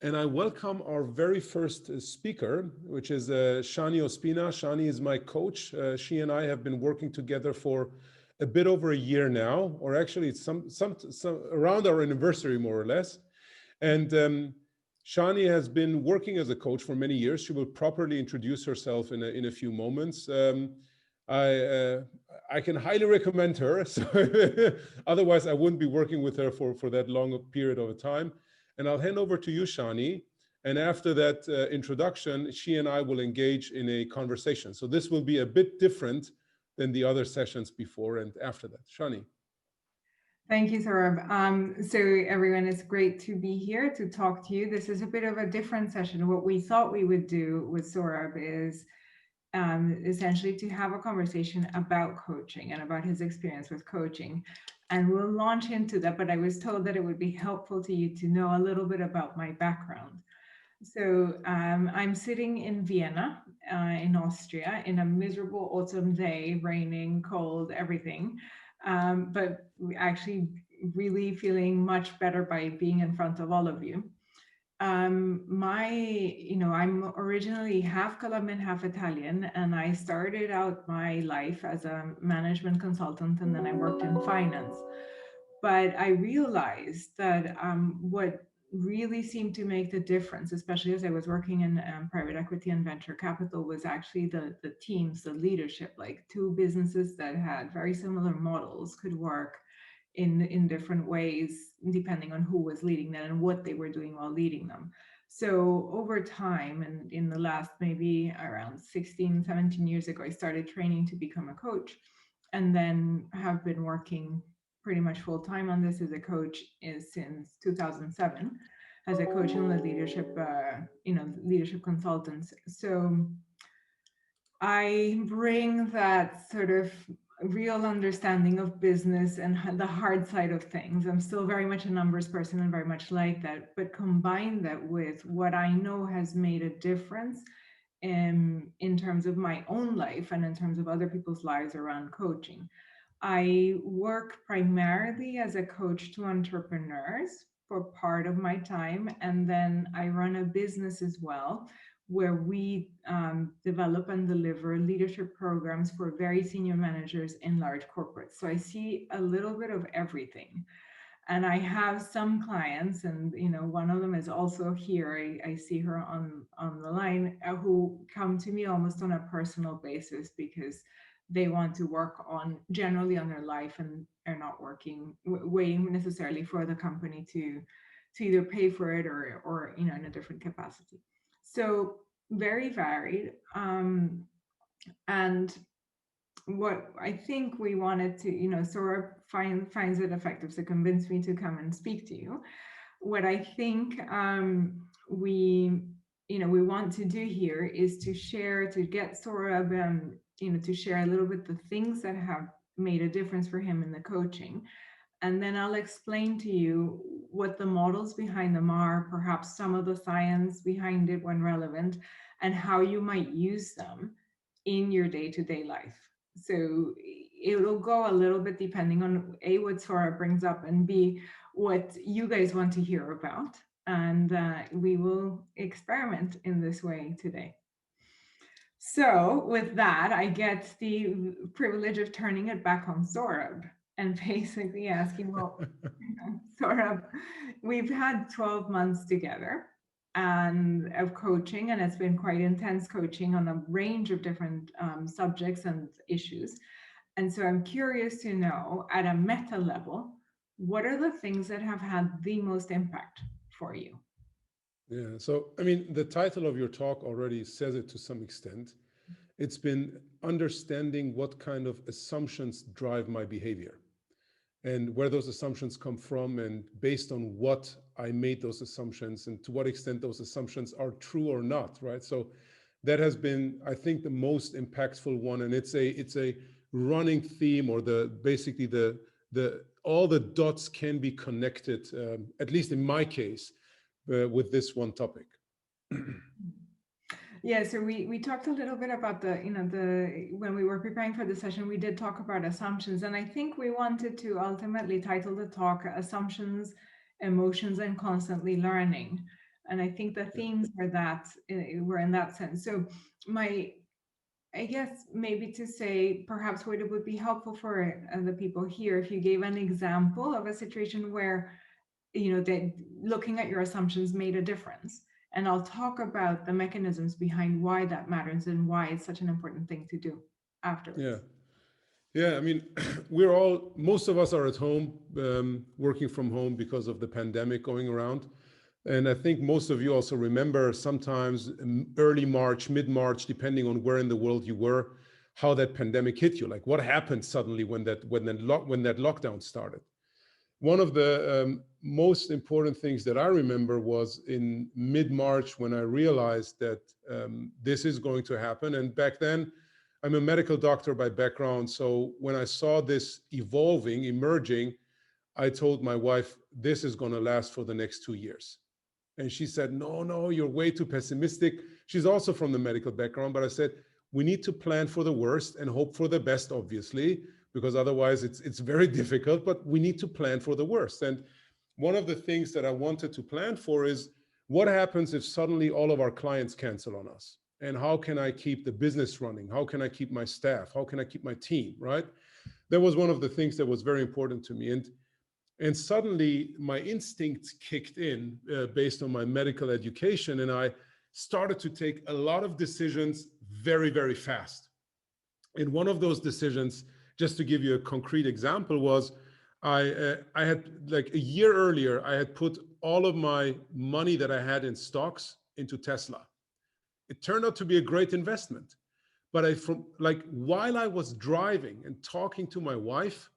And I welcome our very first speaker, which is Shani Ospina. Shani is my coach. She and I have been working together for a bit over a year now, or actually it's some around our anniversary, more or less. And Shani has been working as a coach for many years. She will properly introduce herself in a few moments. I can highly recommend her. So otherwise, I wouldn't be working with her for that long a period of a time. And I'll hand over to you, Shani. And after that introduction, she and I will engage in a conversation. So this will be a bit different than the other sessions before and after that. Shani. Thank you, Sohrab. So everyone, it's great to be here to talk to you. This is a bit of a different session. What we thought we would do with Sohrab is essentially to have a conversation about coaching and about his experience with coaching. And we'll launch into that, but I was told that it would be helpful to you to know a little bit about my background. So I'm sitting in Vienna, in Austria, in a miserable autumn day, raining, cold, everything. But actually really feeling much better by being in front of all of you. I'm originally half Colombian, half Italian, and I started out my life as a management consultant, and then I worked in finance. But I realized that what really seemed to make the difference, especially as I was working in private equity and venture capital, was actually the teams, the leadership. Like two businesses that had very similar models could work in different ways depending on who was leading them and what they were doing while leading them. So over time, and in the last maybe around 16, 17 years ago, I started training to become a coach, and then have been working pretty much full time on this as a coach since 2007 as a coach and the leadership, leadership consultants. So I bring that sort of real understanding of business and the hard side of things. I'm still very much a numbers person and very much like that, but combine that with what I know has made a difference in terms of my own life and in terms of other people's lives around coaching. I work primarily as a coach to entrepreneurs for part of my time, and then I run a business as well where we develop and deliver leadership programs for very senior managers in large corporates. So I see a little bit of everything. And I have some clients, and one of them is also here. I see her on the line, who come to me almost on a personal basis because they want to work on generally on their life and are not waiting necessarily for the company to either pay for it or in a different capacity. So very varied. And what I think we wanted to, Sora finds it effective to convince me to come and speak to you. What I think we want to do here is to share, to get Sora, to share a little bit the things that have made a difference for him in the coaching. And then I'll explain to you what the models behind them are, perhaps some of the science behind it when relevant, and how you might use them in your day-to-day life. So it'll go a little bit depending on A, what Sora brings up, and B, what you guys want to hear about. And we will experiment in this way today. So with that, I get the privilege of turning it back on Sohrab and basically asking, well, Sohrab, we've had 12 months together and of coaching, and it's been quite intense coaching on a range of different subjects and issues. And so I'm curious to know, at a meta level, what are the things that have had the most impact for you? Yeah, so I mean, the title of your talk already says it to some extent. It's been understanding what kind of assumptions drive my behavior and where those assumptions come from, and based on what I made those assumptions and to what extent those assumptions are true or not, right? So that has been, I think, the most impactful one, and it's a running theme, or basically the all the dots can be connected, at least in my case, with this one topic. Yeah, so we talked a little bit about when we were preparing for the session, we did talk about assumptions, and I think we wanted to ultimately title the talk "Assumptions, Emotions, and Constantly Learning." And I think the Yeah. themes are that were in that sense. So my, I guess maybe to say perhaps what it would be helpful for the people here if you gave an example of a situation where, you know, that looking at your assumptions made a difference. And I'll talk about the mechanisms behind why that matters and why it's such an important thing to do Yeah. afterwards. Yeah, I mean, we're all, most of us are at home, working from home because of the pandemic going around. And I think most of you also remember sometimes early March, mid March, depending on where in the world you were, how that pandemic hit you. Like what happened suddenly when that lockdown started. One of the most important things that I remember was in mid March when I realized that this is going to happen. And back then, I'm a medical doctor by background. So when I saw this evolving, emerging, I told my wife, this is going to last for the next 2 years. And she said, no, no, you're way too pessimistic. She's also from the medical background, but I said, we need to plan for the worst and hope for the best, obviously, because otherwise it's very difficult, but we need to plan for the worst. And one of the things that I wanted to plan for is what happens if suddenly all of our clients cancel on us? And how can I keep the business running? How can I keep my staff? How can I keep my team, right? That was one of the things that was very important to me. And suddenly my instincts kicked in based on my medical education. And I started to take a lot of decisions very, very fast. And one of those decisions, just to give you a concrete example, was I had like a year earlier, I had put all of my money that I had in stocks into Tesla. It turned out to be a great investment. But from like while I was driving and talking to my wife,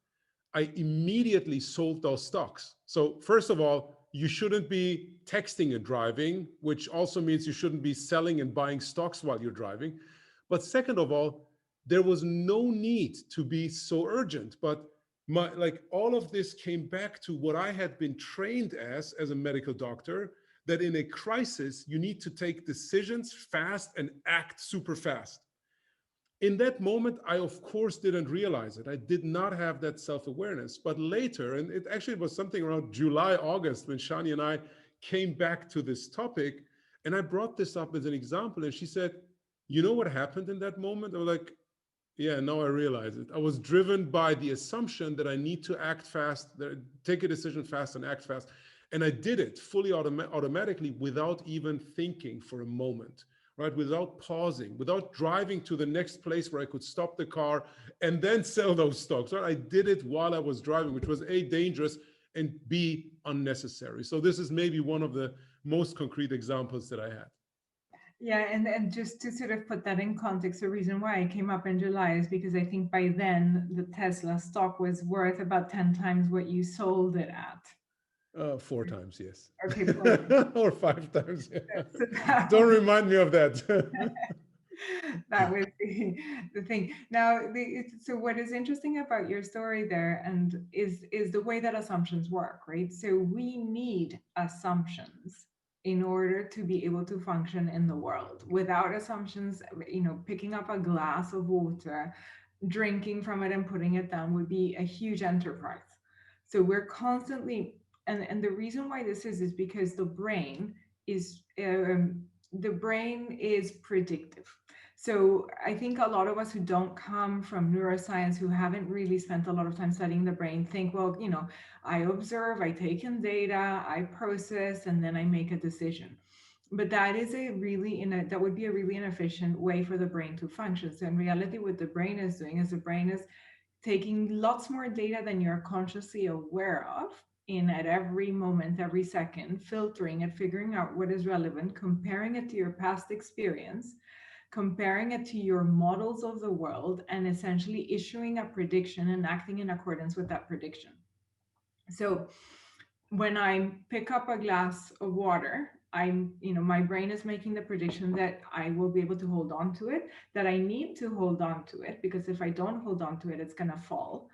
I immediately sold those stocks. So first of all, you shouldn't be texting and driving, which also means you shouldn't be selling and buying stocks while you're driving. But second of all, there was no need to be so urgent. But my like all of this came back to what I had been trained as a medical doctor, that in a crisis, you need to take decisions fast and act super fast. In that moment, I of course didn't realize it. I did not have that self-awareness. But later, and it actually was something around July, August, when Shani and I came back to this topic, and I brought this up as an example, and she said, you know what happened in that moment? I was like, yeah, now I realize it. I was driven by the assumption that I need to act fast, take a decision fast and act fast. And I did it fully automatically without even thinking for a moment, right? Without pausing, without driving to the next place where I could stop the car and then sell those stocks, right? I did it while I was driving, which was A, dangerous, and B, unnecessary. So this is maybe one of the most concrete examples that I had. Yeah, and just to sort of put that in context, the reason why I came up in July is because I think by then the Tesla stock was worth about 10 times what you sold it at. 4 times, yes. Okay, 4 times. Or 5 times. Yeah. So that Don't was, remind me of that. that was the thing. Now, so what is interesting about your story there, and is the way that assumptions work, right? So we need assumptions in order to be able to function in the world. Without assumptions, you know, picking up a glass of water, drinking from it and putting it down would be a huge enterprise. So we're constantly, and the reason why this is because the brain is predictive. So I think a lot of us who don't come from neuroscience, who haven't really spent a lot of time studying the brain, think, well, you know, I observe, I take in data, I process, and then I make a decision. But that is that would be a really inefficient way for the brain to function. So in reality, what the brain is doing is the brain is taking lots more data than you're consciously aware of in at every moment, every second, filtering it, figuring out what is relevant, comparing it to your past experience, comparing it to your models of the world, and essentially issuing a prediction and acting in accordance with that prediction. So when I pick up a glass of water, my brain is making the prediction that I will be able to hold on to it, that I need to hold on to it, because if I don't hold on to it, it's going to fall.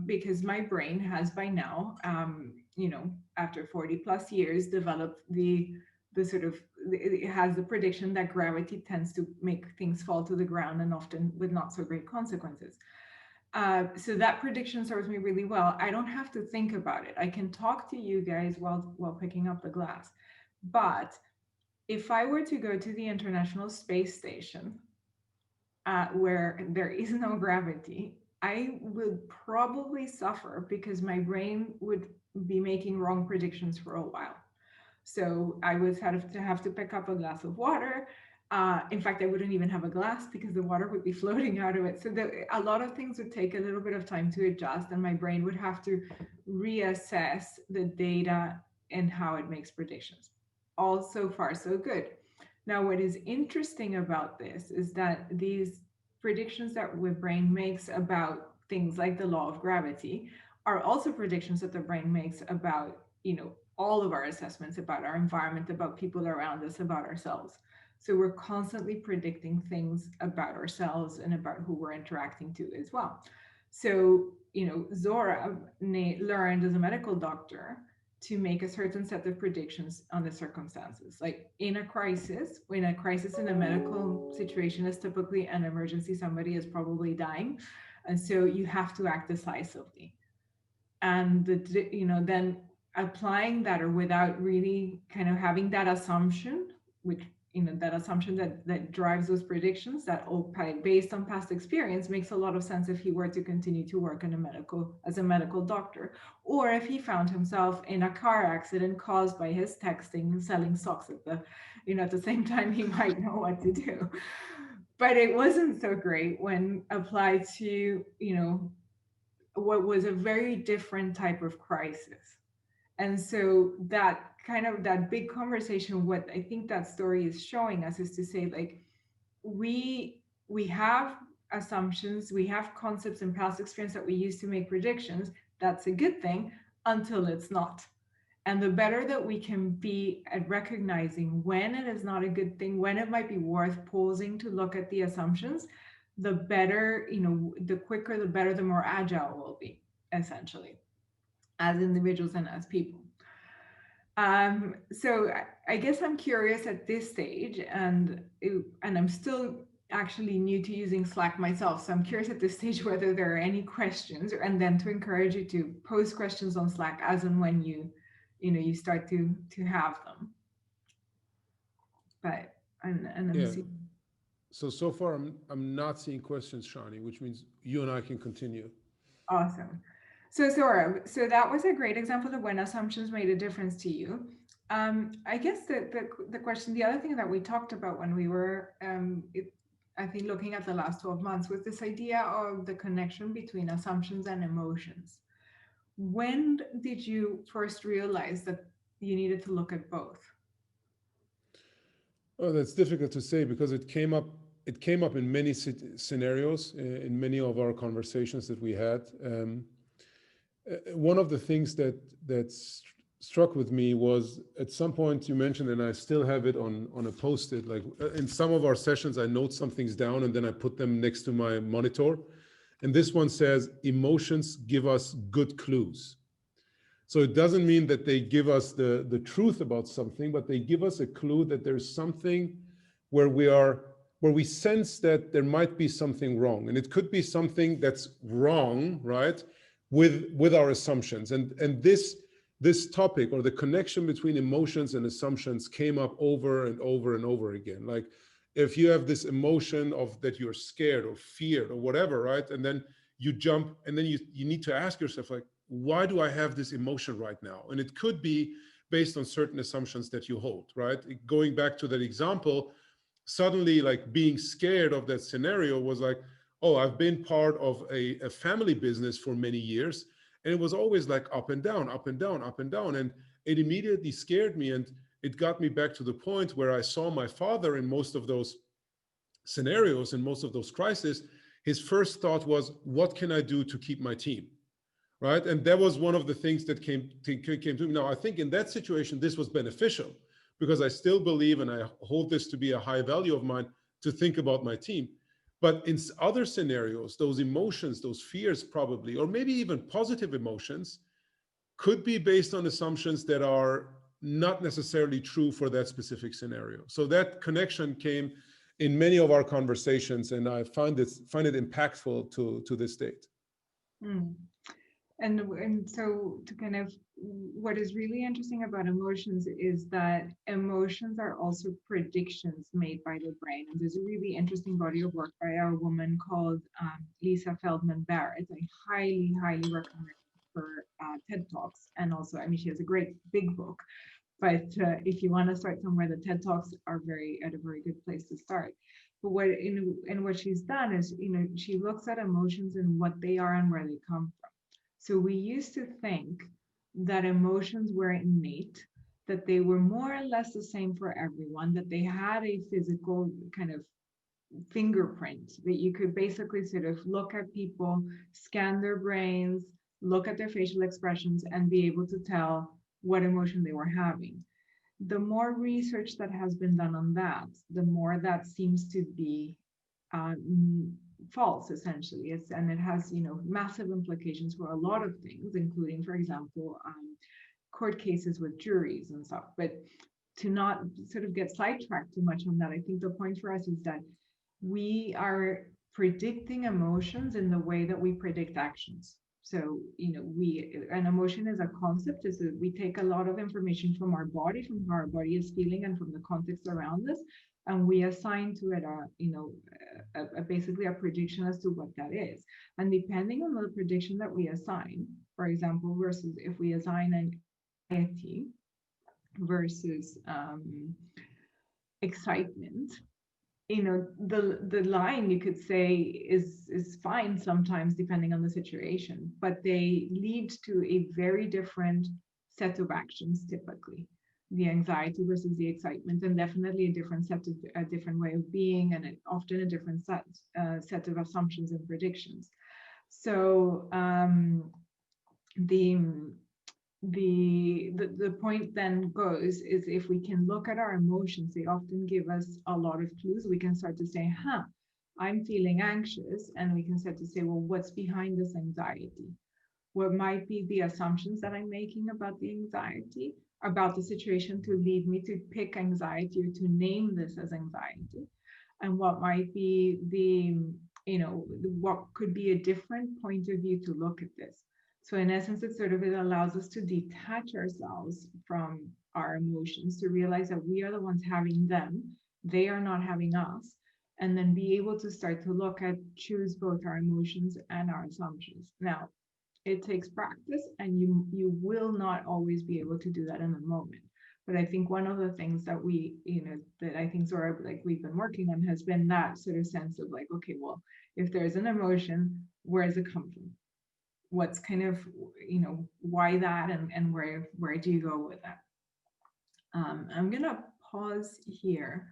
Because my brain has by now, after 40 plus years, developed the sort of, it has the prediction that gravity tends to make things fall to the ground, and often with not so great consequences. So that prediction serves me really well. I don't have to think about it. I can talk to you guys while picking up the glass. But if I were to go to the International Space Station, where there is no gravity, I would probably suffer because my brain would be making wrong predictions for a while. So I would have to pick up a glass of water. In fact, I wouldn't even have a glass because the water would be floating out of it. So a lot of things would take a little bit of time to adjust, and my brain would have to reassess the data and how it makes predictions. All so far, so good. Now, what is interesting about this is that these predictions that the brain makes about things like the law of gravity are also predictions that the brain makes about, all of our assessments about our environment, about people around us, about ourselves. So we're constantly predicting things about ourselves and about who we're interacting to as well. So, Zora learned as a medical doctor to make a certain set of predictions on the circumstances. Like in a crisis, in a medical situation is typically an emergency, somebody is probably dying. And so you have to act decisively. And then applying that, or without really kind of having that assumption, which that assumption that drives those predictions, that all based on past experience, makes a lot of sense if he were to continue to work as a medical doctor, or if he found himself in a car accident caused by his texting and selling socks at the same time. He might know what to do. But it wasn't so great when applied to what was a very different type of crisis. And so that big conversation, what I think that story is showing us is to say, like, we have assumptions, we have concepts and past experience that we use to make predictions. That's a good thing until it's not. And the better that we can be at recognizing when it is not a good thing, when it might be worth pausing to look at the assumptions, the better, the quicker, the better, the more agile we'll be, essentially, as individuals and as people. So I guess I'm curious at this stage, and I'm still actually new to using Slack myself. So I'm curious at this stage whether there are any questions, and then to encourage you to post questions on Slack as and when you start to have them. But and I'm Yeah. seeing. So far, I'm not seeing questions, Shani, which means you and I can continue. Awesome. So Saurabh, so that was a great example of when assumptions made a difference to you. I guess the question, the other thing that we talked about when we were, I think, looking at the last 12 months, was this idea of the connection between assumptions and emotions. When did you first realize that you needed to look at both? Oh, that's difficult to say because it came up. It came up in many scenarios in many of our conversations that we had. One of the things that struck with me was at some point you mentioned, and I still have it on a post-it. Like in some of our sessions, I note some things down and then I put them next to my monitor. And this one says, emotions give us good clues. So it doesn't mean that they give us the truth about something, but they give us a clue that there's something where we sense that there might be something wrong. And it could be something that's wrong, right, with our assumptions. And this topic, or the connection between emotions and assumptions, came up over and over and over again. Like if you have this emotion of that you're scared or feared or whatever, right? And then you jump, and then you need to ask yourself, like, why do I have this emotion right now? And it could be based on certain assumptions that you hold, right? Going back to that example, suddenly like being scared of that scenario was like, oh, I've been part of a family business for many years, and it was always like up and down, up and down, up and down. And it immediately scared me. And it got me back to the point where I saw my father in most of those scenarios, in most of those crises. His first thought was, what can I do to keep my team? Right. And that was one of the things that came to me. Now, I think in that situation, this was beneficial because I still believe, and I hold this to be a high value of mine, to think about my team. But in other scenarios, those emotions, those fears probably, or maybe even positive emotions, could be based on assumptions that are not necessarily true for that specific scenario. So that connection came in many of our conversations, and I find it impactful to this date. Hmm. And so to kind of what is really interesting about emotions is that emotions are also predictions made by the brain. And there's a really interesting body of work by a woman called Lisa Feldman Barrett. I highly recommend her TED Talks. And also, I mean, she has a great big book. But if you want to start somewhere, the TED Talks are at a very good place to start. But what she's done is, she looks at emotions and what they are and where they come from. So we used to think that emotions were innate, that they were more or less the same for everyone, that they had a physical kind of fingerprint, that you could basically sort of look at people, scan their brains, look at their facial expressions, and be able to tell what emotion they were having. The more research that has been done on that, the more that seems to be false, essentially. And it has, massive implications for a lot of things, including, for example, court cases with juries and stuff. But to not sort of get sidetracked too much on that, I think the point for us is that we are predicting emotions in the way that we predict actions. So, an emotion is a concept, is that we take a lot of information from our body, from how our body is feeling, and from the context around us, and we assign to it basically a prediction as to what that is. And depending on the prediction that we assign, for example, versus if we assign an anxiety versus excitement, the line, you could say, is fine sometimes depending on the situation, but they lead to a very different set of actions typically. The anxiety versus the excitement, and definitely a different way of being, and often a different set of assumptions and predictions. So the the point then goes is, if we can look at our emotions, they often give us a lot of clues. We can start to say, I'm feeling anxious, and we can start to say, well, what's behind this anxiety? What might be the assumptions that I'm making about the anxiety, about the situation, to lead me to pick anxiety or to name this as anxiety? And what might be what could be a different point of view to look at this? So in essence, it allows us to detach ourselves from our emotions, to realize that we are the ones having them, they are not having us, and then be able to start to choose both our emotions and our assumptions. Now, it takes practice, and you will not always be able to do that in the moment. But I think one of the things that that I think Zora, like, we've been working on, has been that sort of sense of like, okay, well, if there's an emotion, where does it come from? What's kind of, why that, and where do you go with that? I'm gonna pause here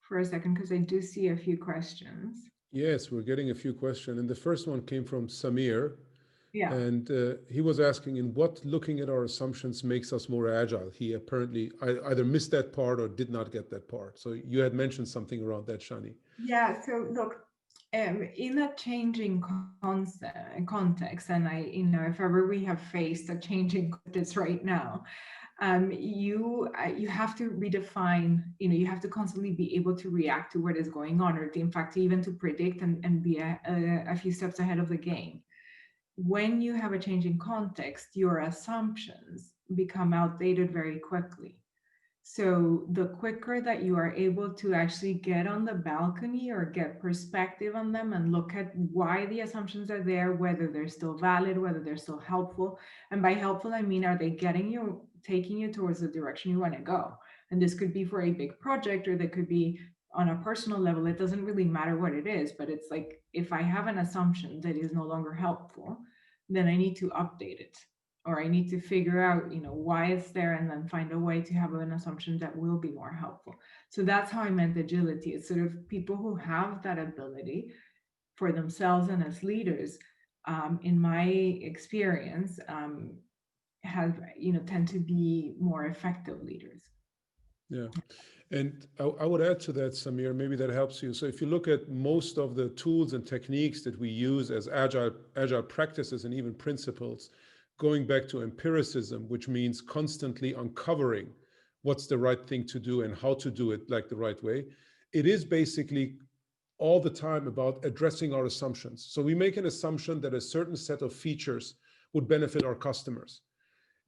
for a second because I do see a few questions. Yes, we're getting a few questions. And the first one came from Samir. Yeah. And he was asking, in what looking at our assumptions makes us more agile? He apparently either missed that part or did not get that part. So you had mentioned something around that, Shani. Yeah, so look, in a changing context, and if ever we have faced a changing context right now, you have to redefine. You have to constantly be able to react to what is going on, or in fact, even to predict and be a few steps ahead of the game. When you have a changing context, your assumptions become outdated very quickly. So the quicker that you are able to actually get on the balcony or get perspective on them and look at why the assumptions are there, whether they're still valid, whether they're still helpful. And by helpful, I mean, are they taking you towards the direction you want to go? And this could be for a big project, or they could be on a personal level. It doesn't really matter what it is, but it's like, if I have an assumption that is no longer helpful, then I need to update it, or I need to figure out, why it's there, and then find a way to have an assumption that will be more helpful. So that's how I meant agility. It's sort of people who have that ability for themselves and as leaders, in my experience, have tend to be more effective leaders. Yeah. And I would add to that, Samir, maybe that helps you. So if you look at most of the tools and techniques that we use as agile practices and even principles, going back to empiricism, which means constantly uncovering what's the right thing to do and how to do it like the right way, it is basically all the time about addressing our assumptions. So we make an assumption that a certain set of features would benefit our customers.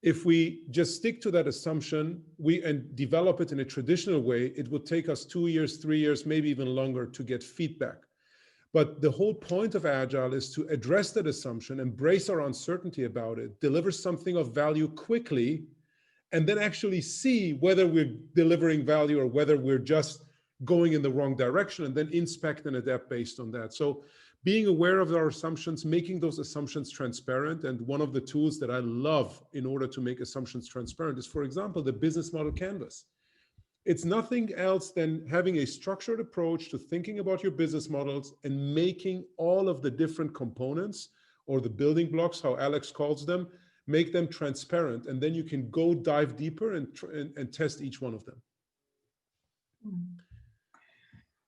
If we just stick to that assumption and develop it in a traditional way, it would take us 2 years, 3 years, maybe even longer to get feedback. But the whole point of Agile is to address that assumption, embrace our uncertainty about it, deliver something of value quickly, and then actually see whether we're delivering value or whether we're just going in the wrong direction, and then inspect and adapt based on that. So being aware of our assumptions, making those assumptions transparent. And one of the tools that I love in order to make assumptions transparent is, for example, the business model canvas. It's nothing else than having a structured approach to thinking about your business models and making all of the different components, or the building blocks, how Alex calls them, make them transparent. And then you can go dive deeper and test each one of them.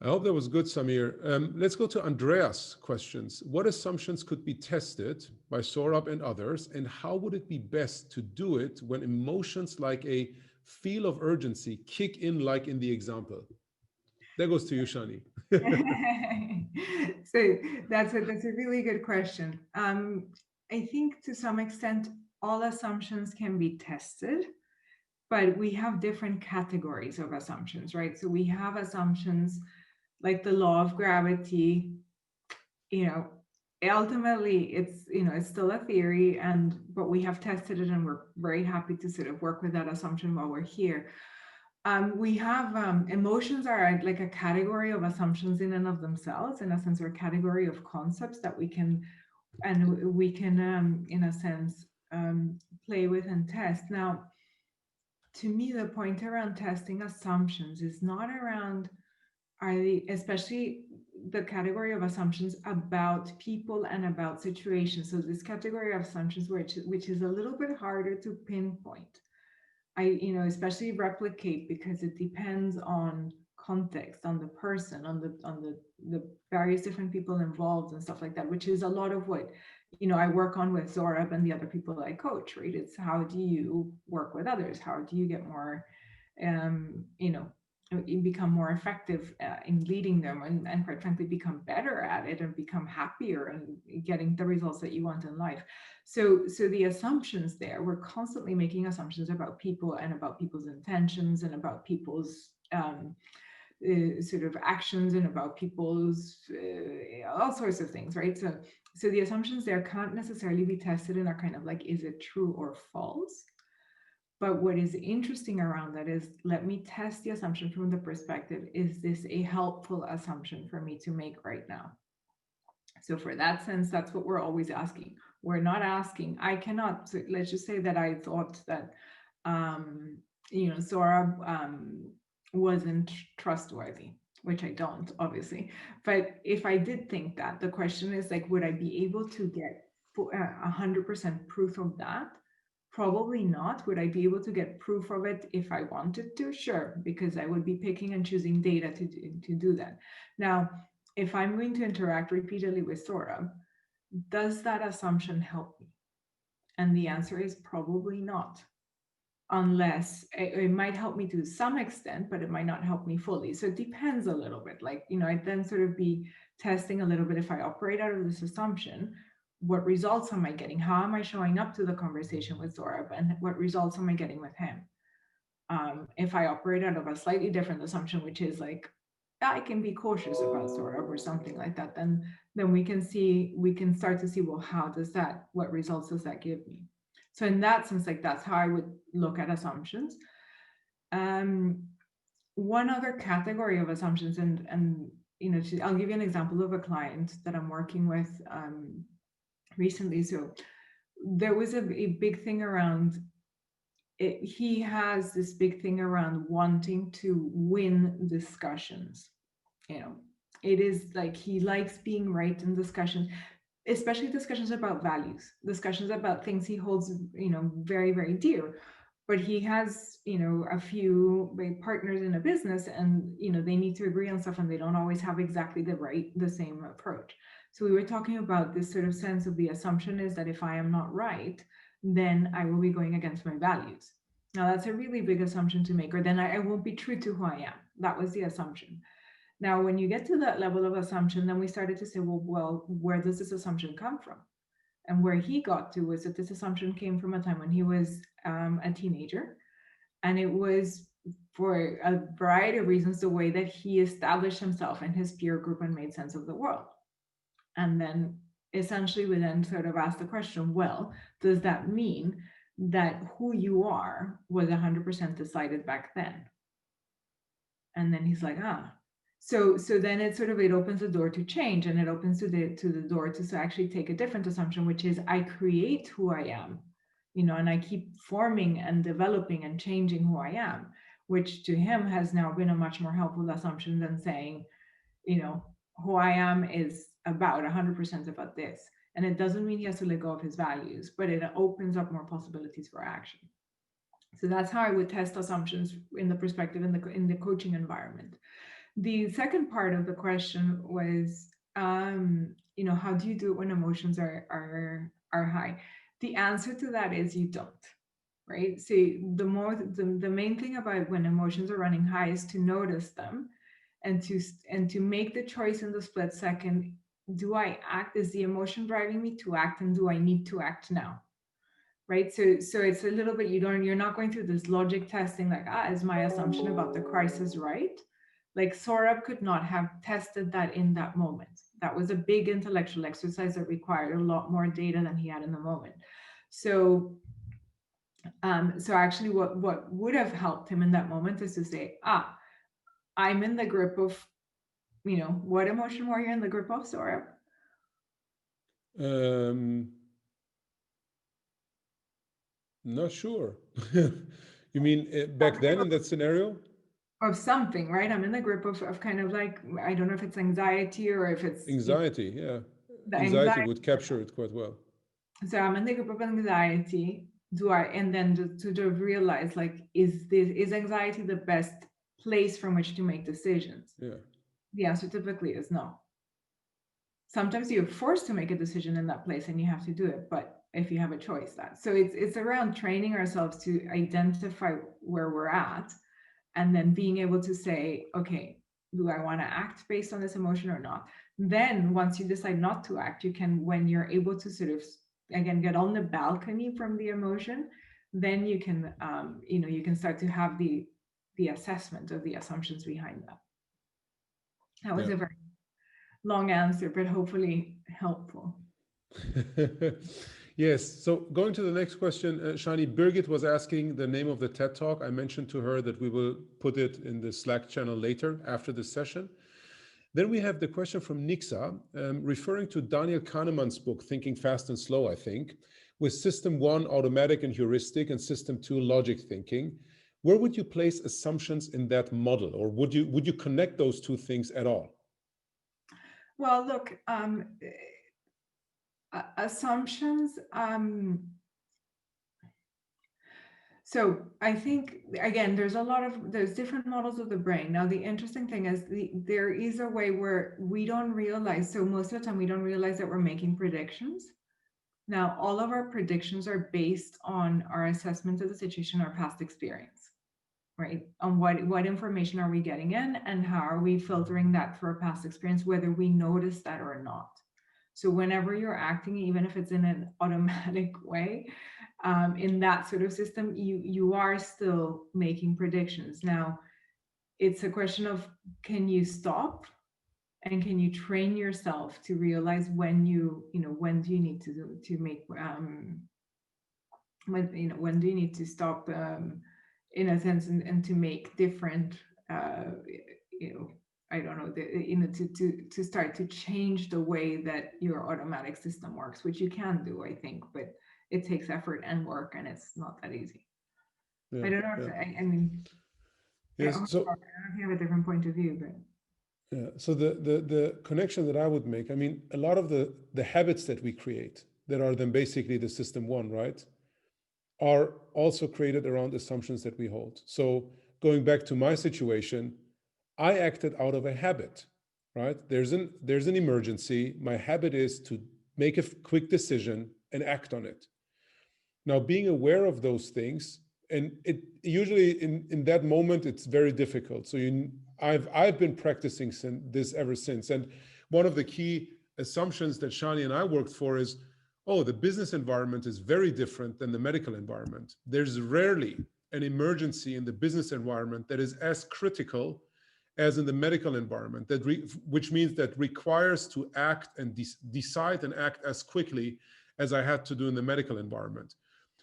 I hope that was good, Samir. Let's go to Andreas' questions. What assumptions could be tested by Sohrab and others, and how would it be best to do it when emotions like a feel of urgency kick in, like in the example? That goes to you, Shani. So that's a really good question. I think to some extent, all assumptions can be tested, but we have different categories of assumptions, right? So we have assumptions like the law of gravity. Ultimately it's still a theory, but we have tested it, and we're very happy to sort of work with that assumption while we're here. We have emotions are like a category of assumptions in and of themselves, in a sense, or a category of concepts that we can in a sense play with and test. Now, to me, the point around testing assumptions is not around especially the category of assumptions about people and about situations. So this category of assumptions, which is a little bit harder to pinpoint, especially replicate, because it depends on context, on the person, on the various different people involved and stuff like that, which is a lot of what I work on with Sohrab and the other people I coach, right? It's how do you work with others? How do you get more become more effective in leading them, and quite frankly become better at it and become happier and getting the results that you want in life. So the assumptions there, we're constantly making assumptions about people and about people's intentions and about people's sort of actions and about people's all sorts of things, right? So the assumptions there can't necessarily be tested in a kind of like, is it true or false? But what is interesting around that is, let me test the assumption from the perspective, is this a helpful assumption for me to make right now? So for that sense, that's what we're always asking. We're not asking, so let's just say that I thought that, Sohrab wasn't trustworthy, which I don't, obviously. But if I did think that, the question is like, would I be able to get 100% proof of that? Probably not. Would I be able to get proof of it if I wanted to? Sure, because I would be picking and choosing data to do that. Now, if I'm going to interact repeatedly with Sohrab, does that assumption help me? And the answer is probably not, unless it might help me to some extent, but it might not help me fully. So it depends a little bit. Like, I'd then sort of be testing a little bit, if I operate out of this assumption, what results am I getting? How am I showing up to the conversation with Sohrab, and what results am I getting with him? If I operate out of a slightly different assumption, which is like, I can be cautious about Sohrab or something like that, then we can start to see, well, what results does that give me? So in that sense, like, that's how I would look at assumptions. One other category of assumptions, and I'll give you an example of a client that I'm working with recently. So there was a big thing around it. He has this big thing around wanting to win discussions. It is like he likes being right in discussions, especially discussions about values, discussions about things he holds very, very dear. But he has a few partners in a business, and they need to agree on stuff, and they don't always have exactly the same approach. So we were talking about this sort of sense of, the assumption is that if I am not right, then I will be going against my values. Now that's a really big assumption to make, or then I won't be true to who I am. That was the assumption. Now, when you get to that level of assumption, then we started to say, well, where does this assumption come from? And where he got to was that this assumption came from a time when he was a teenager. And it was for a variety of reasons the way that he established himself in his peer group and made sense of the world. And then essentially we then sort of asked the question, well, does that mean that who you are was 100% decided back then? And then he's like, so then it sort of, it opens the door to change, and it opens to the door to actually take a different assumption, which is I create who I am, and I keep forming and developing and changing who I am, which to him has now been a much more helpful assumption than saying, who I am is about 100% about this. And it doesn't mean he has to let go of his values, but it opens up more possibilities for action. So that's how I would test assumptions in the perspective in the coaching environment. The second part of the question was, how do you do it when emotions are high? The answer to that is you don't, right? So the main thing about when emotions are running high is to notice them, and to make the choice in the split second. Do I act? Is the emotion driving me to act, and do I need to act now? Right. So it's a little bit, you're not going through this logic testing like, is my assumption about the crisis right? Like Sohrab could not have tested that in that moment. That was a big intellectual exercise that required a lot more data than he had in the moment. So actually what would have helped him in that moment is to say, I'm in the grip of, what emotion were you in the grip of, Sohrab? Not sure. You mean back then in that scenario? Of something, right? I'm in the grip of kind of like, I don't know if it's anxiety or if it's Anxiety, yeah. the Anxiety anxiety. would capture it quite well. So I'm in the group of anxiety. And then to realize, like, is anxiety the best place from which to make decisions? Yeah. The answer typically is no. Sometimes you're forced to make a decision in that place and you have to do it, but if you have a choice, so it's around training ourselves to identify where we're at, and then being able to say, okay, do I want to act based on this emotion or not? Then once you decide not to act, you can, when you're able to sort of, again, get on the balcony from the emotion, then you can, you can start to have the assessment of the assumptions behind that. That was a very long answer, but hopefully helpful. Yes. So going to the next question, Shani, Birgit was asking the name of the TED Talk. I mentioned to her that we will put it in the Slack channel later after this session. Then we have the question from Nixa, referring to Daniel Kahneman's book, Thinking Fast and Slow, I think, with System 1, automatic and heuristic, and System 2, logic thinking. Where would you place assumptions in that model? Or would you connect those two things at all? Well, look, assumptions. So I think, again, there's different models of the brain. Now, the interesting thing is there is a way where we don't realize. So most of the time we don't realize that we're making predictions. Now, all of our predictions are based on our assessment of the situation, our past experience, right? On what information are we getting in, and how are we filtering that through our past experience, whether we notice that or not. So whenever you're acting, even if it's in an automatic way, in that sort of system, you are still making predictions. Now, it's a question of, can you stop, and can you train yourself to realize when when do you need to make when do you need to stop, in a sense, and to make different I don't know, to start to change the way that your automatic system works, which you can do, I think, but it takes effort and work, and it's not that easy. I don't know if I mean, yes. So I don't know if you have a different point of view, but yeah. So the connection that I would make, I mean, a lot of the habits that we create that are then basically the System 1, right, are also created around assumptions that we hold. So going back to my situation, I acted out of a habit, right? There's an emergency. My habit is to make a quick decision and act on it. Now, being aware of those things, and it usually in that moment it's very difficult. So I've been practicing this ever since. And one of the key assumptions that Shani and I worked for is, oh, the business environment is very different than the medical environment. There's rarely an emergency in the business environment that is as critical as in the medical environment, which means that requires to act and decide and act as quickly as I had to do in the medical environment.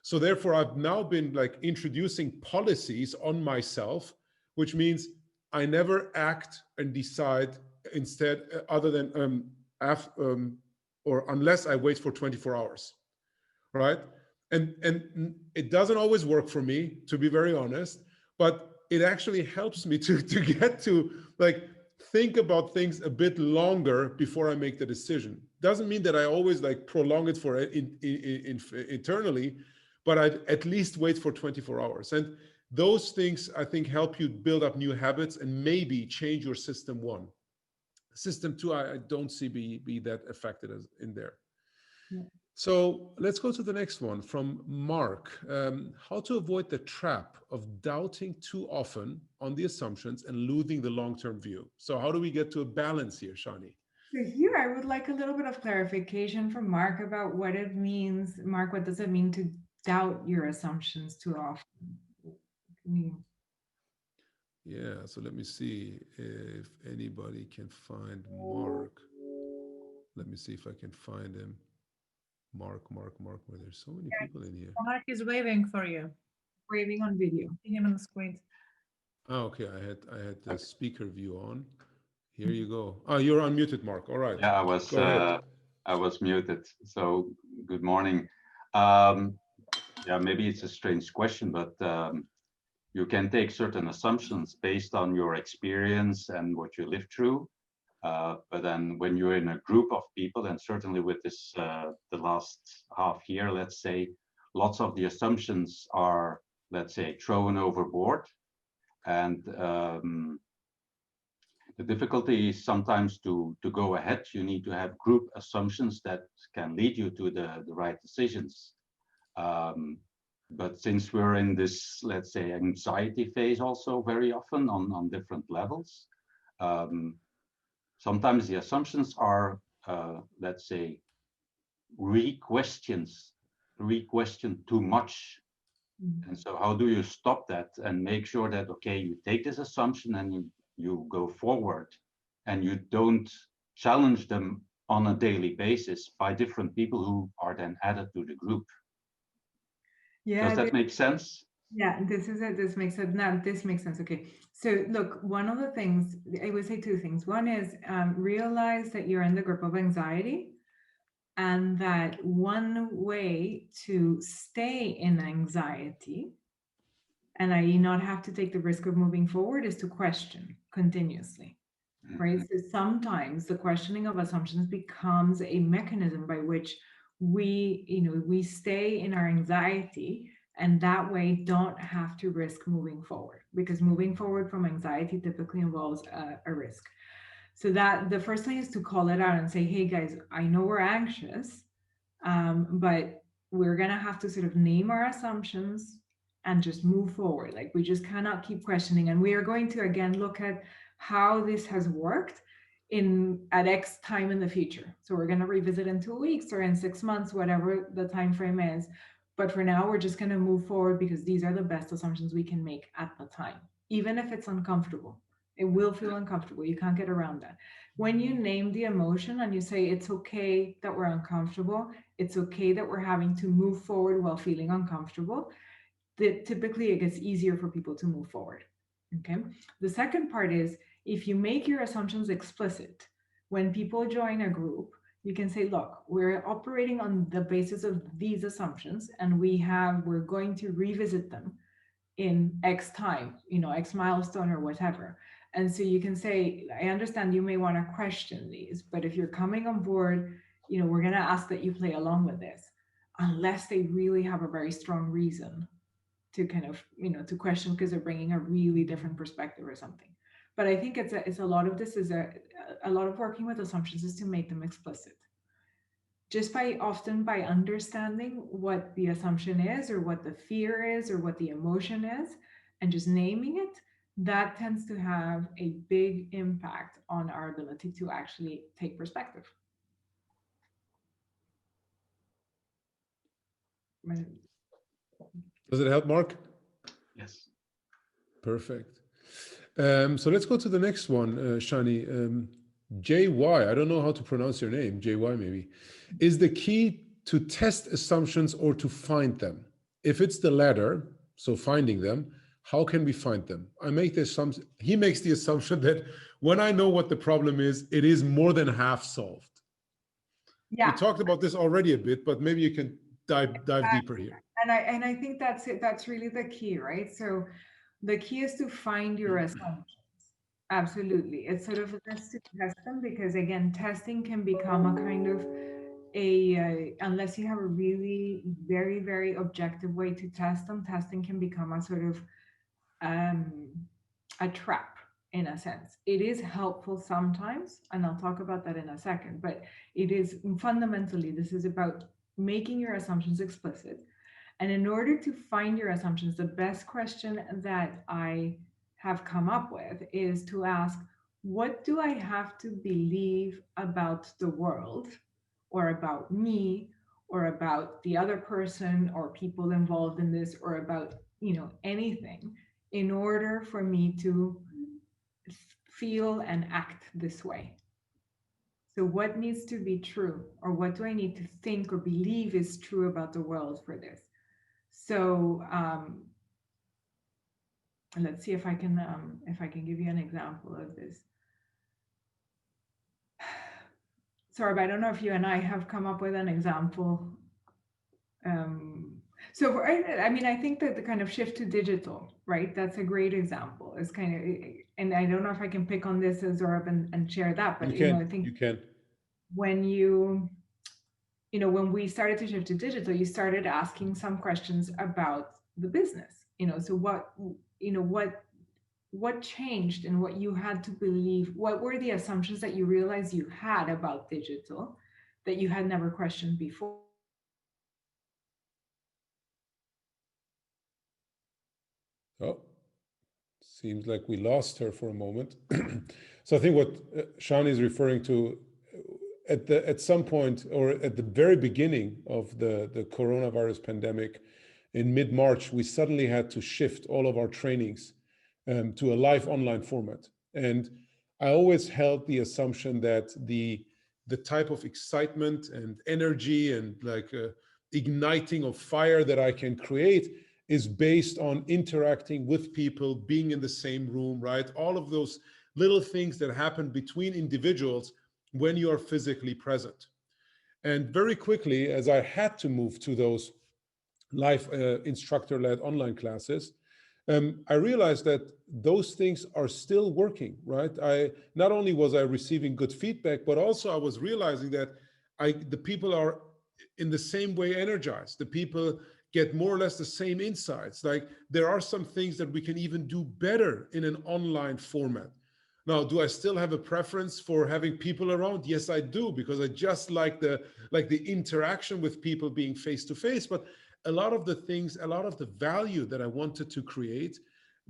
So therefore, I've now been like introducing policies on myself, which means I never act and decide instead, other than or unless I wait for 24 hours, right? And it doesn't always work for me, to be very honest, but it actually helps me to get to like think about things a bit longer before I make the decision. Doesn't mean that I always like prolong it for eternally, but I at least wait for 24 hours. And those things I think help you build up new habits and maybe change your system one. System two, I don't see be that affected as in there. Yeah. So let's go to the next one from Mark. How to avoid the trap of doubting too often on the assumptions and losing the long-term view. So how do we get to a balance here, Shani? So here I would like a little bit of clarification from Mark about what it means. Mark, what does it mean to doubt your assumptions too often? Can you- Yeah, so let me see if anybody can find Mark. Let me see if I can find him. Mark. Well, there's so many people in here. Mark is waving for you. Waving on video. See him on the screen. Oh, okay, I had the speaker view on. Here you go. Oh, you're unmuted, Mark. All right. Yeah, Go ahead. I was muted. So good morning. Yeah, maybe it's a strange question, but you can take certain assumptions based on your experience and what you lived through. But then when you're in a group of people, and certainly with this the last half year, let's say, lots of the assumptions are, let's say, thrown overboard. And the difficulty is sometimes to go ahead, you need to have group assumptions that can lead you to the right decisions. But since we're in this, let's say, anxiety phase also very often on different levels, sometimes the assumptions are, let's say, re-questioned too much. And so how do you stop that and make sure that, okay, you take this assumption and you go forward and you don't challenge them on a daily basis by different people who are then added to the group. Yeah, Does that make sense? yeah, this is it. This makes sense. Now, this makes sense. Okay. So, look, one of the things I would say two things. One is realize that you're in the grip of anxiety, and that one way to stay in anxiety and I not have to take the risk of moving forward is to question continuously. Right. So sometimes the questioning of assumptions becomes a mechanism by which we stay in our anxiety and that way don't have to risk moving forward, because moving forward from anxiety typically involves a risk. So that the first thing is to call it out and say, hey guys, I know we're anxious, but we're going to have to sort of name our assumptions and just move forward. Like we just cannot keep questioning. And we are going to again look at how this has worked at X time in the future. So we're going to revisit in 2 weeks or in 6 months, whatever the time frame is. But for now, we're just going to move forward because these are the best assumptions we can make at the time, even if it's uncomfortable. It will feel uncomfortable. You can't get around that. When you name the emotion and you say it's okay that we're uncomfortable, it's okay that we're having to move forward while feeling uncomfortable, that typically it gets easier for people to move forward. Okay. The second part is if you make your assumptions explicit, when people join a group, you can say, look, we're operating on the basis of these assumptions and we're going to revisit them in X time, X milestone or whatever. And so you can say, I understand you may want to question these, but if you're coming on board, we're going to ask that you play along with this, unless they really have a very strong reason to kind of, to question because they're bringing a really different perspective or something. But I think it's a lot of this is a lot of working with assumptions is to make them explicit. Just often by understanding what the assumption is or what the fear is or what the emotion is and just naming it, that tends to have a big impact on our ability to actually take perspective. Does it help, Mark? Yes. Perfect. So let's go to the next one, Shani. JY, I don't know how to pronounce your name, JY maybe. Is the key to test assumptions or to find them? If it's the latter, so finding them, how can we find them? I make the assumption, he makes the assumption that when I know what the problem is, it is more than half solved. Yeah. We talked about this already a bit, but maybe you can dive deeper here. And I think that's it. That's really the key, right? So the key is to find your assumptions. Absolutely. It's sort of just to test them, because again, testing can become a kind of unless you have a really very, very objective way to test them, testing can become a sort of a trap in a sense. It is helpful sometimes, and I'll talk about that in a second, but it is fundamentally, this is about making your assumptions explicit. And in order to find your assumptions, the best question that I have come up with is to ask, what do I have to believe about the world, or about me, or about the other person, or people involved in this, or about, anything, in order for me to feel and act this way? So what needs to be true, or what do I need to think or believe is true about the world for this? So let's see if I can give you an example of this. Sohrab, I don't know if you and I have come up with an example. So I think that the kind of shift to digital, right? That's a great example. It's kind of, and I don't know if I can pick on this as Sohrab and share that, but I think you can. When when we started to shift to digital, you started asking some questions about the business. So what changed, and what you had to believe? What were the assumptions that you realized you had about digital that you had never questioned before? Oh, seems like we lost her for a moment. So I think what Shani is referring to, at some point, or at the very beginning of the coronavirus pandemic, in mid-March, we suddenly had to shift all of our trainings to a live online format. And I always held the assumption that the type of excitement and energy and igniting of fire that I can create is based on interacting with people, being in the same room, right? All of those little things that happen between individuals when you are physically present. And very quickly, as I had to move to those live instructor-led online classes, I realized that those things are still working, right? Not only was I receiving good feedback, but also I was realizing that the people are in the same way energized. The people get more or less the same insights. Like, there are some things that we can even do better in an online format. Now, do I still have a preference for having people around? Yes, I do, because I just like the interaction with people being face to face. But a lot of the things, a lot of the value that I wanted to create,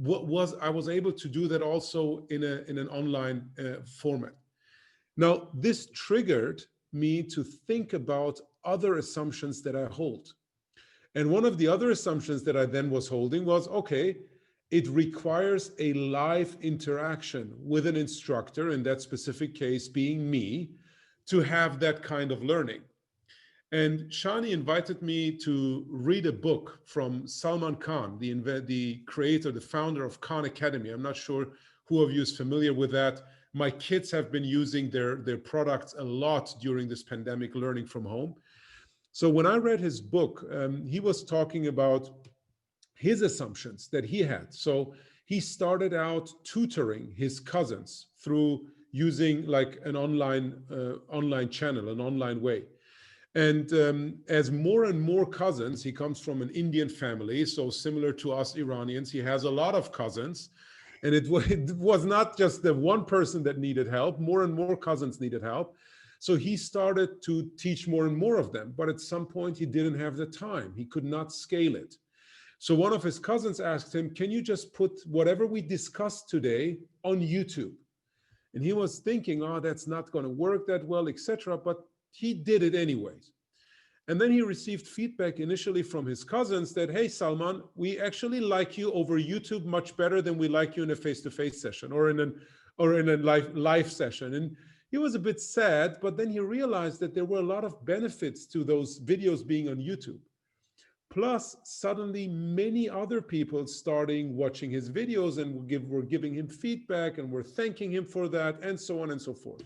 I was able to do that also in an online format. Now, this triggered me to think about other assumptions that I hold. And one of the other assumptions that I then was holding was, okay, it requires a live interaction with an instructor, in that specific case being me, to have that kind of learning. And Shani invited me to read a book from Salman Khan, the creator, the founder of Khan Academy. I'm not sure who of you is familiar with that. My kids have been using their products a lot during this pandemic, learning from home. So when I read his book, he was talking about his assumptions that he had. So he started out tutoring his cousins through using like an online channel, an online way. And as more and more cousins, he comes from an Indian family, so similar to us Iranians, he has a lot of cousins. And it was not just the one person that needed help, more and more cousins needed help. So he started to teach more and more of them. But at some point, he didn't have the time. He could not scale it. So one of his cousins asked him, can you just put whatever we discussed today on YouTube? And he was thinking, oh, that's not going to work that well, etc. But he did it anyways. And then he received feedback initially from his cousins that, hey, Salman, we actually like you over YouTube much better than we like you in a face-to-face session or in a live session. And he was a bit sad, but then he realized that there were a lot of benefits to those videos being on YouTube. Plus, suddenly many other people starting watching his videos and were giving him feedback and were thanking him for that, and so on and so forth.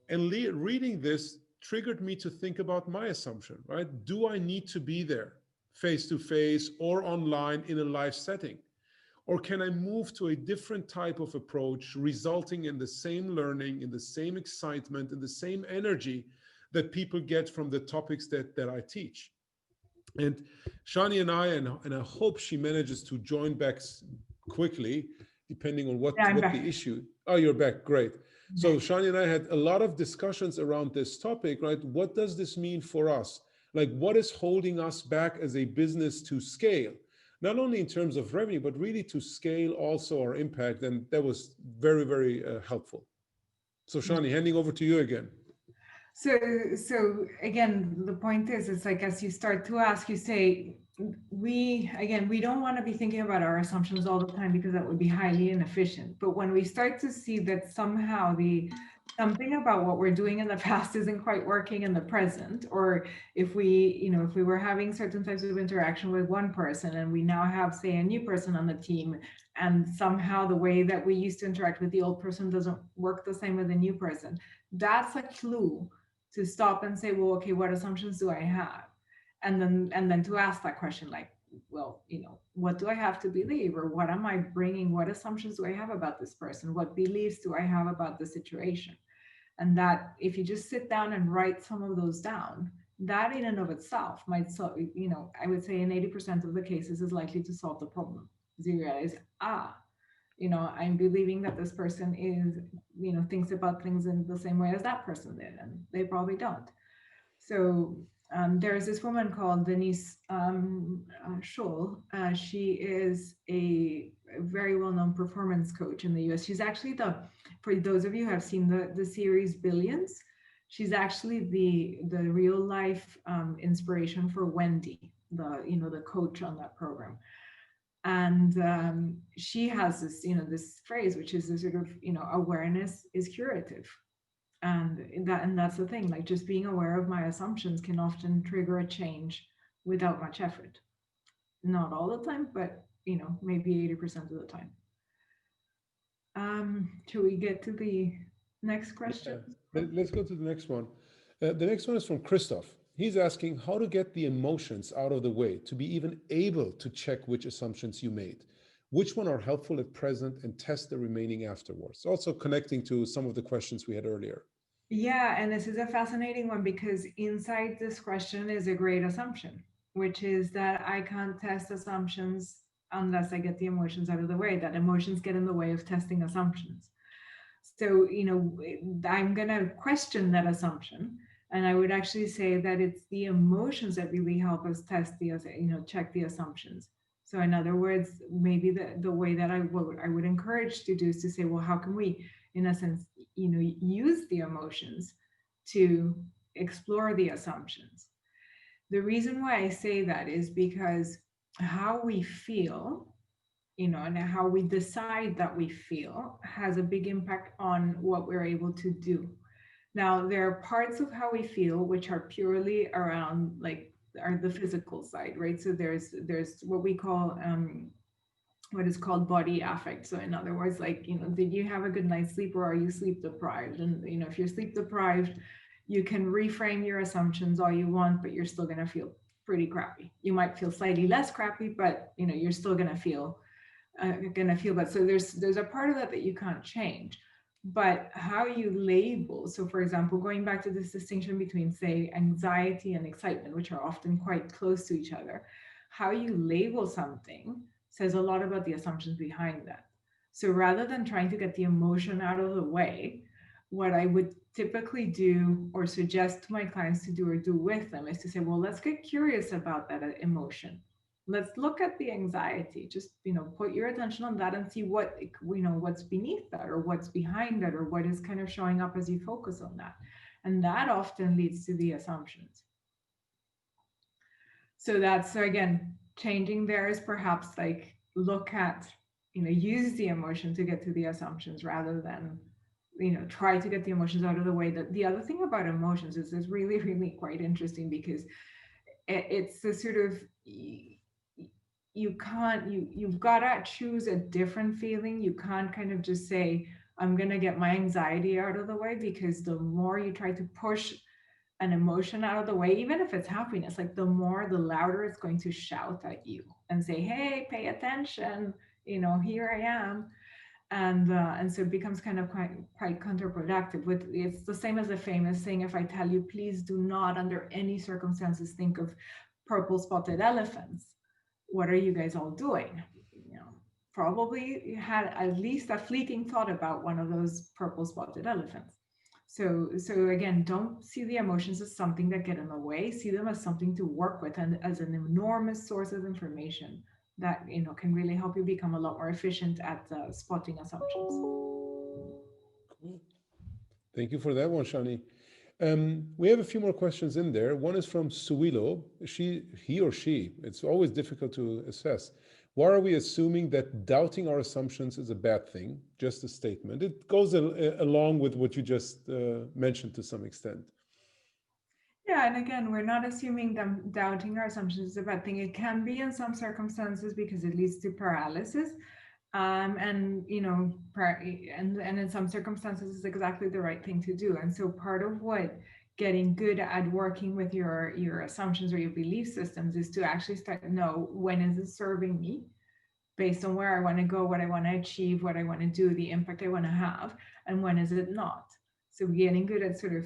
And reading this triggered me to think about my assumption, right? Do I need to be there face to face or online in a live setting? Or can I move to a different type of approach, resulting in the same learning, in the same excitement, in the same energy that people get from the topics that I teach? And Shani and I hope she manages to join back quickly, depending on what the issue. Oh, you're back. Great. So Shani and I had a lot of discussions around this topic, right? What does this mean for us? Like, what is holding us back as a business to scale? Not only in terms of revenue, but really to scale also our impact. And that was very, very helpful. So Shani, handing over to you again. So again, the point is, it's like, as you start to ask, you say, we don't want to be thinking about our assumptions all the time because that would be highly inefficient. But when we start to see that somehow something about what we're doing in the past isn't quite working in the present, or if we were having certain types of interaction with one person and we now have, say, a new person on the team, and somehow the way that we used to interact with the old person doesn't work the same with the new person, that's a clue to stop and say, well, okay, what assumptions do I have? And then to ask that question, like, well, what do I have to believe, or what am I bringing? What assumptions do I have about this person? What beliefs do I have about the situation? And that, if you just sit down and write some of those down, that in and of itself might solve, I would say in 80% of the cases is likely to solve the problem. Because you realize, I'm believing that this person is, thinks about things in the same way as that person did, and they probably don't. So there's this woman called Denise Scholl. She is a very well-known performance coach in the US. She's actually for those of you who have seen the series Billions, she's actually the real life inspiration for Wendy, the coach on that program. And she has this, this phrase, which is this sort of, awareness is curative. And that's the thing, like, just being aware of my assumptions can often trigger a change without much effort. Not all the time, but, maybe 80% of the time. Should we get to the next question? Yeah. Let's go to the next one. The next one is from Christoph. He's asking how to get the emotions out of the way to be even able to check which assumptions you made, which one are helpful at present, and test the remaining afterwards. Also connecting to some of the questions we had earlier. Yeah, and this is a fascinating one, because inside this question is a great assumption, which is that I can't test assumptions unless I get the emotions out of the way, that emotions get in the way of testing assumptions. So, I'm going to question that assumption. And I would actually say that it's the emotions that really help us test check the assumptions. So in other words, maybe the way that I would encourage to do is to say, well, how can we, in a sense, use the emotions to explore the assumptions? The reason why I say that is because how we feel, and how we decide that we feel has a big impact on what we're able to do. Now, there are parts of how we feel which are purely around, like, are the physical side, right? So there's what we call what is called body affect. So in other words, like, did you have a good night's sleep, or are you sleep deprived? And if you're sleep deprived, you can reframe your assumptions all you want, but you're still going to feel pretty crappy. You might feel slightly less crappy, but you're still going to feel bad. So there's a part of that you can't change. But how you label, so for example, going back to this distinction between, say, anxiety and excitement, which are often quite close to each other, how you label something says a lot about the assumptions behind that. So rather than trying to get the emotion out of the way, what I would typically do, or suggest to my clients to do, or do with them, is to say, well, let's get curious about that emotion. Let's look at the anxiety. Just, put your attention on that and see what, what's beneath that, or what's behind that, or what is kind of showing up as you focus on that. And that often leads to the assumptions. So that's, so again, changing there is perhaps like look at, use the emotion to get to the assumptions rather than, try to get the emotions out of the way. That the other thing about emotions is it's really, really quite interesting because it's the sort of, you've got to choose a different feeling. You can't kind of just say, I'm going to get my anxiety out of the way, because the more you try to push an emotion out of the way, even if it's happiness, like the louder it's going to shout at you and say, hey, pay attention, here I am. And so it becomes kind of quite counterproductive. It's the same as the famous saying, if I tell you, please do not under any circumstances think of purple spotted elephants, what are you guys all doing? Probably you had at least a fleeting thought about one of those purple spotted elephants. So again, don't see the emotions as something that get in the way. See them as something to work with and as an enormous source of information that can really help you become a lot more efficient at spotting assumptions. Cool. Thank you for that one, Shani. We have a few more questions in there. One is from Suilo. He or she, it's always difficult to assess. Why are we assuming that doubting our assumptions is a bad thing? Just a statement. It goes along with what you just mentioned to some extent. Yeah, and again, we're not assuming them doubting our assumptions is a bad thing. It can be in some circumstances because it leads to paralysis. And in some circumstances it's exactly the right thing to do. And so part of what getting good at working with your assumptions or your belief systems is to actually start to know, when is it serving me based on where I want to go, what I want to achieve, what I want to do, the impact I want to have, and when is it not. So getting good at sort of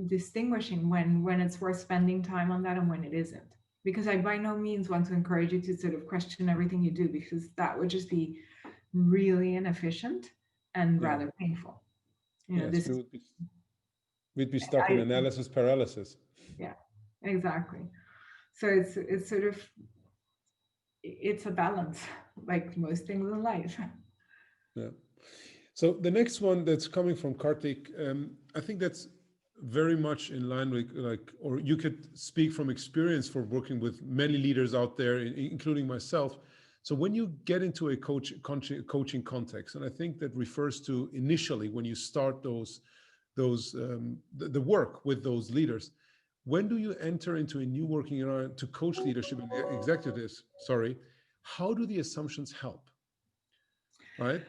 distinguishing when it's worth spending time on that and when it isn't. Because I by no means want to encourage you to sort of question everything you do, because that would just be really inefficient and rather painful. Yes, we'd be stuck in analysis paralysis. Yeah, exactly. So it's sort of, it's a balance, like most things in life. Yeah. So the next one that's coming from Kartik, I think that's very much in line with, or you could speak from experience for working with many leaders out there, including myself. So when you get into a coaching context, and I think that refers to initially when you start the work with those leaders, when do you enter into a new working environment to coach leadership and executives? How do the assumptions help? Right?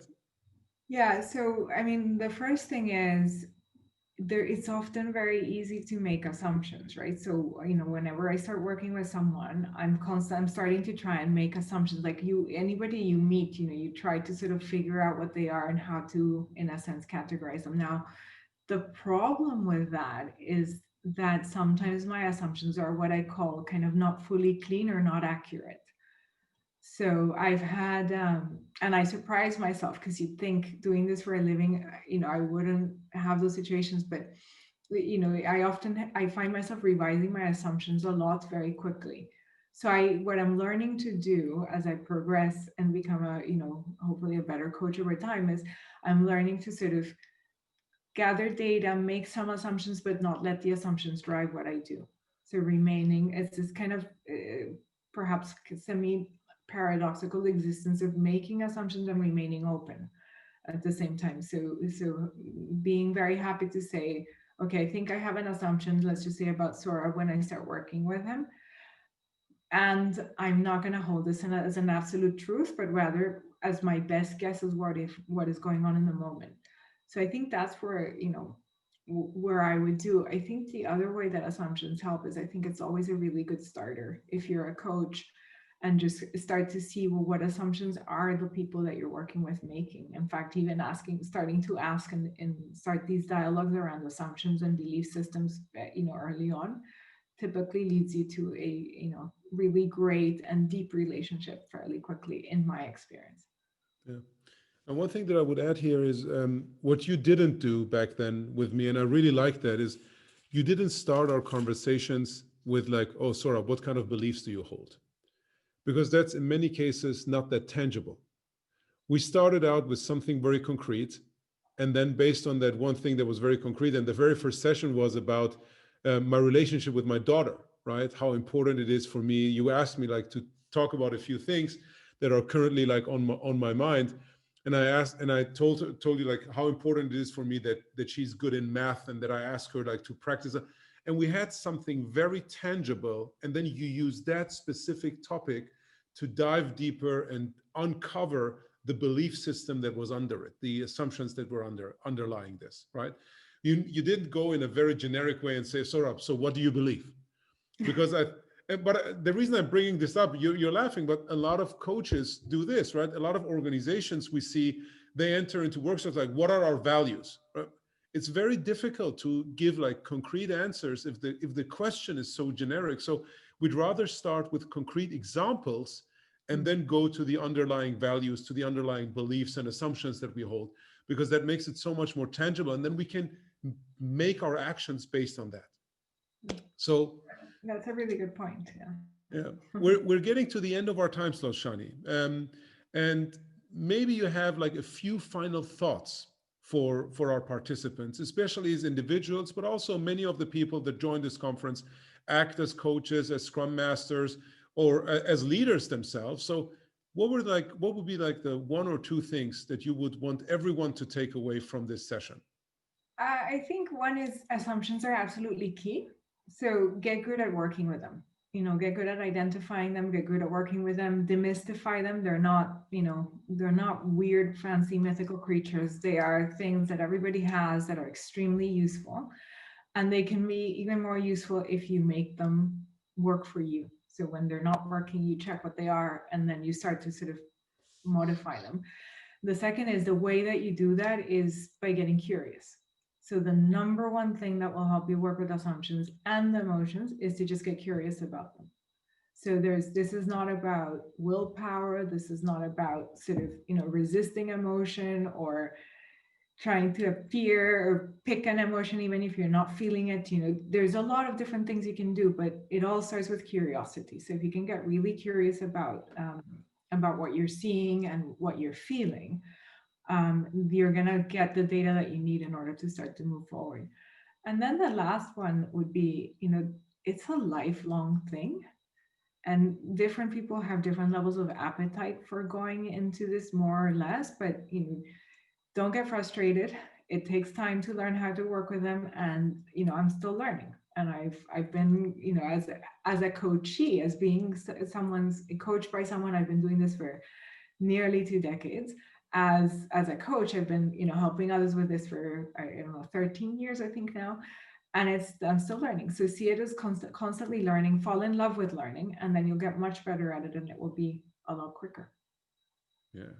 Yeah. So I mean, the first thing is, it's often very easy to make assumptions, right? So, whenever I start working with someone, I'm starting to try and make assumptions. Like anybody you meet, you try to sort of figure out what they are and how to, in a sense, categorize them. Now, the problem with that is that sometimes my assumptions are what I call kind of not fully clean or not accurate. So I've had, and I surprise myself, because you'd think doing this for a living, I wouldn't have those situations, but I find myself revising my assumptions a lot very quickly. So what I'm learning to do as I progress and become hopefully a better coach over time, is I'm learning to sort of gather data, make some assumptions, but not let the assumptions drive what I do. So it's this kind of perhaps semi-paradoxical existence of making assumptions and remaining open at the same time. So being very happy to say, okay, I think I have an assumption, let's just say about Sohrab when I start working with him. And I'm not going to hold this as an absolute truth, but rather as my best guess as what is going on in the moment. So I think that's where, where I would do. I think the other way that assumptions help is, I think it's always a really good starter if you're a coach, and just start to see, well, what assumptions are the people that you're working with making. In fact, even starting to ask and start these dialogues around assumptions and belief systems, early on, typically leads you to a, really great and deep relationship fairly quickly, in my experience. Yeah. And one thing that I would add here is what you didn't do back then with me, and I really like that, is you didn't start our conversations with like, oh, Sohrab, what kind of beliefs do you hold? Because that's in many cases not that tangible. We started out with something very concrete, and then based on that one thing that was very concrete, and the very first session was about my relationship with my daughter, right? How important it is for me. You asked me like to talk about a few things that are currently like on my mind. And I asked, and I told you like how important it is for me that she's good in math, and that I asked her like to practice. And we had something very tangible. And then you use that specific topic to dive deeper and uncover the belief system that was under it, the assumptions that were underlying this, right? You didn't go in a very generic way and say, Sohrab, so what do you believe? Because the reason I'm bringing this up, you're laughing, but a lot of coaches do this, right? A lot of organizations we see, they enter into workshops like, what are our values? Right? It's very difficult to give like concrete answers if the question is so generic. So we'd rather start with concrete examples and then go to the underlying values, to the underlying beliefs and assumptions that we hold, because that makes it so much more tangible. And then we can make our actions based on that. So that's a really good point. Yeah, we're getting to the end of our time slot, Shani. And maybe you have like a few final thoughts for our participants, especially as individuals, but also many of the people that join this conference act as coaches, as scrum masters, or as leaders themselves. So what would be like the one or two things that you would want everyone to take away from this session? I think one is assumptions are absolutely key. So get good at working with them. Get good at identifying them, get good at working with them, demystify them. They're not, they're not weird, fancy, mythical creatures. They are things that everybody has that are extremely useful. And they can be even more useful if you make them work for you. So when they're not working, you check what they are, and then you start to sort of modify them. The second is the way that you do that is by getting curious. So the number one thing that will help you work with assumptions and the emotions is to just get curious about them. So this is not about willpower. This is not about sort of, resisting emotion or trying to appear or pick an emotion, even if you're not feeling it. There's a lot of different things you can do, but it all starts with curiosity. So if you can get really curious about what you're seeing and what you're feeling, you're going to get the data that you need in order to start to move forward. And then the last one would be, it's a lifelong thing. And different people have different levels of appetite for going into this, more or less, but don't get frustrated. It takes time to learn how to work with them. And, I'm still learning. And I've been, as a coachee, as being someone's coached by someone, I've been doing this for nearly 2 decades. As a coach, I've been, helping others with this for, 13 years, I think now. And I'm still learning. So see it as constantly learning, fall in love with learning, and then you'll get much better at it, and it will be a lot quicker. Yeah,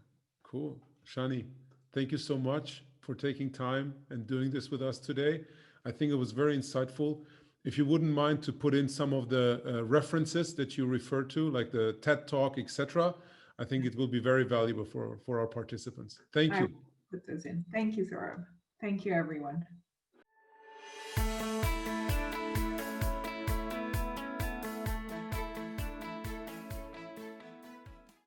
cool. Shani, thank you so much for taking time and doing this with us today. I think it was very insightful. If you wouldn't mind to put in some of the references that you referred to, like the TED Talk, etc., I think it will be very valuable for our participants. Thank you. Put those in. Thank you, Sohrab. Thank you, everyone.